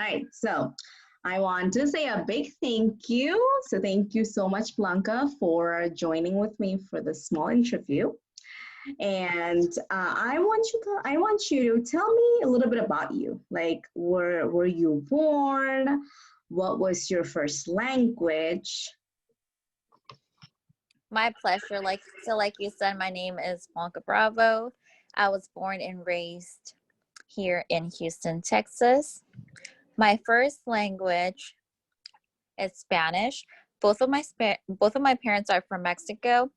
right. So I want to say a big thank you. So thank you so much, Blanca, for joining with me for this small interview. And I want you to tell me a little bit about you. Like, were you born? What was your first language? My pleasure. Like you said, my name is Blanca Bravo. I was born and raised here in Houston, Texas. My first language is Spanish. Both of my parents are from Mexico,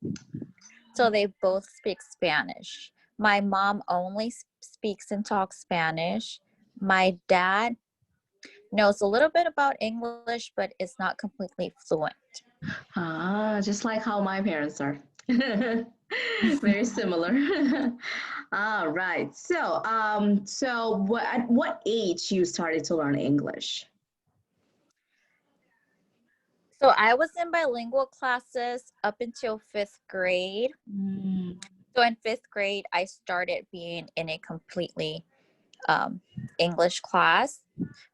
so they both speak Spanish. My mom only speaks and talks Spanish. My dad knows a little bit about English, but is not completely fluent. Ah, just like how my parents are. Very similar. All right. So at what age you started to learn English? So I was in bilingual classes up until fifth grade. Mm. So in fifth grade, I started being in a completely um, English class,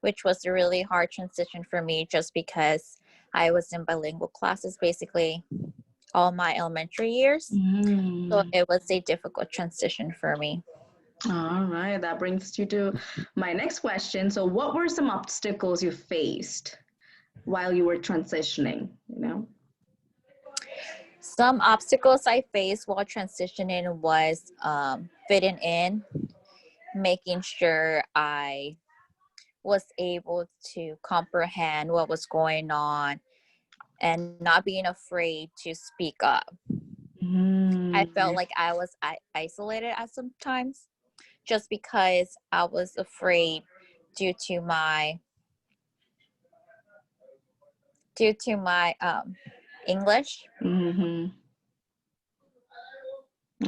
which was a really hard transition for me just because I was in bilingual classes basically all my elementary years. So Mm. it was a difficult transition for me. All right. That brings you to my next question. So, what were some obstacles you faced while you were transitioning? You know? Some obstacles I faced while transitioning was fitting in, making sure I was able to comprehend what was going on and not being afraid to speak up. I felt Mm. like I was isolated at some times just because I was afraid due to my English. Hmm.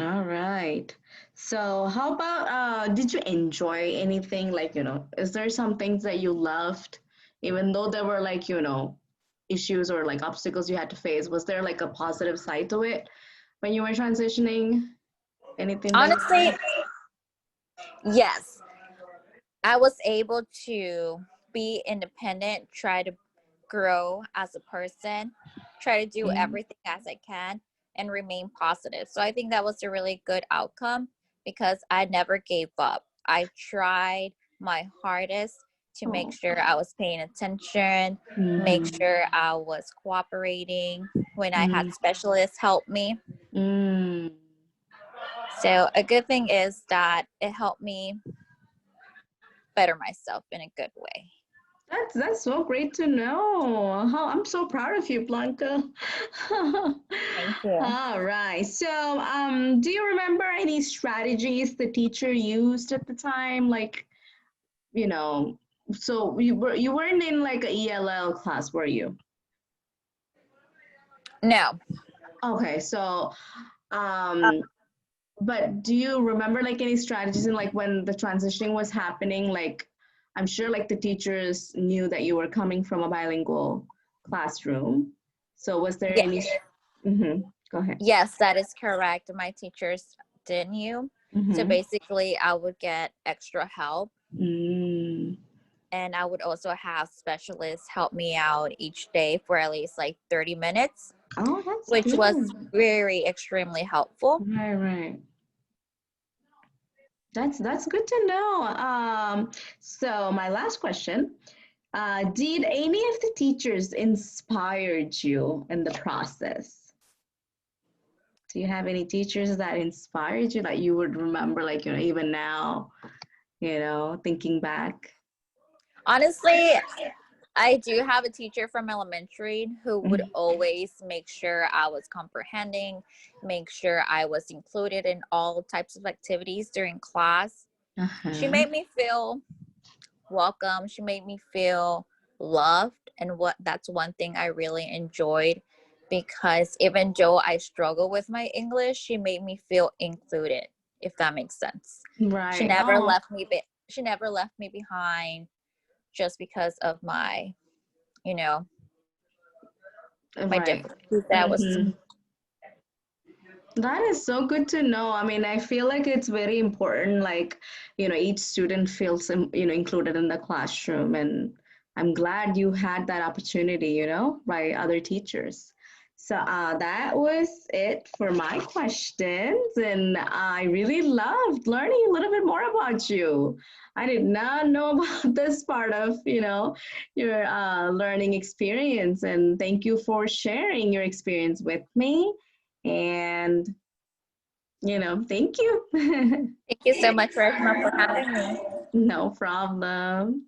All right. So, how about did you enjoy anything? Like, is there some things that you loved, even though there were like, issues or like obstacles you had to face? Was there like a positive side to it when you were transitioning? Anything that you Honestly, yes, I was able to be independent, try to grow as a person, try to do liked? everything as I can, and remain positive. So I think that was a really good outcome because I never gave up. I tried my hardest to make Oh. sure I was paying attention, make Mm-hmm. sure I was cooperating when I had specialists help me. Mm. So a good thing is that it helped me better myself in a good way. That's so great to know. How I'm so proud of you, Blanca. Thank you. All right. So, do you remember any strategies the teacher used at the time? Like, you know, so you weren't in like a ELL class, were you? No. Okay. So, um, but do you remember like any strategies in like when the transitioning was happening? Like, I'm sure like the teachers knew that you were coming from a bilingual classroom. So was there Yes. any? Mm-hmm. Go ahead. Yes, that is correct. My teachers did knew. So Mm-hmm. basically, I would get extra help, Mm. and I would also have specialists help me out each day for at least like 30 minutes, Oh, that's which was good. very extremely helpful. Right, right. That's good to know. So my last question: did any of the teachers inspired you in the process? Do you have any teachers that inspired you that you would remember, like, even now, thinking back? Honestly, I do have a teacher from elementary who would Mhm. always make sure I was comprehending, make sure I was included in all types of activities during class. She Uh-huh. made me feel welcome. She made me feel loved, and what that's one thing I really enjoyed because even though I struggle with my English, she made me feel included, if that makes sense. She Right. never Oh, left me she never left me behind just because of my, you know, my right. difficulties that I was Mm-hmm. That is so good to know. I mean, I feel like it's very important, like, each student feels, included in the classroom. And I'm glad you had that opportunity, by other teachers. So that was it for my questions. And I really loved learning a little bit more about you. I did not know about this part of, your learning experience. And thank you for sharing your experience with me. And, thank you. Thank you so much, Reshma, for having me. No problem.